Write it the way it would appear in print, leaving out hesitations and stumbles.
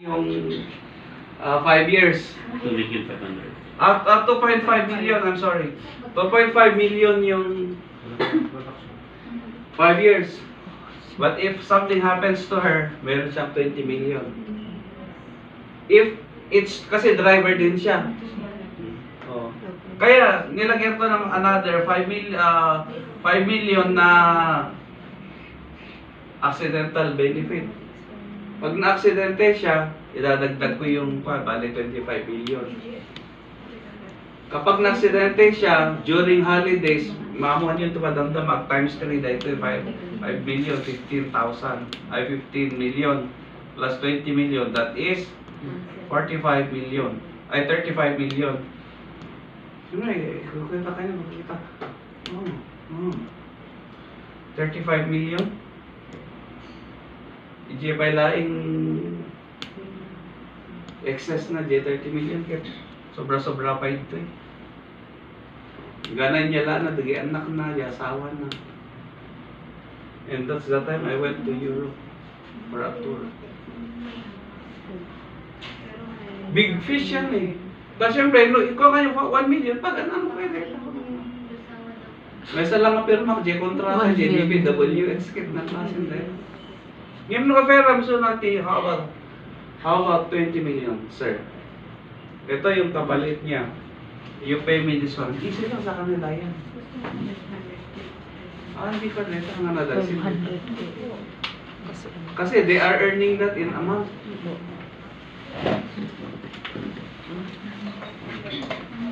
Yung 5 years. 2,500,000. 2.5 million, I'm sorry. 2.5 million yung 5 years. But if something happens to her, meron siyang 20 million. If it's, kasi driver din siya. Oh. Kaya nilagyan ko ng another 5 million na accidental benefit. Pag na-aksidente siya, idadagdag ko yung bali 25 million. Kapag na-aksidente siya, during holidays, mamuhan yung tumadamdamag times 3 dahil 5 million, 15,000, ay 15 million plus 20 million, that is 45 million, ay 35 million. Sino eh, kukita kayo, makikita. 35 million. J by laing excess na J 30 million kaya sobra-sobra pa ito eh. Ganay niya lang na dagi anak na, asawa na. And that's the time I went to Europe for a tour. Big fish yan eh. Kasi syempre, ikaw kayo 1 million, pag ano pwede. May isa lang ang pirma, J kontrata, JDB, WS, kit na klasin dahil. Ngayon nung kapera, gusto natin, how about 20 million, sir? Ito yung kapalit niya. You pay me this one. Easy lang sa kanila yan. Hindi pa rin. Ito nga nadalsin. Kasi they are earning that in amount.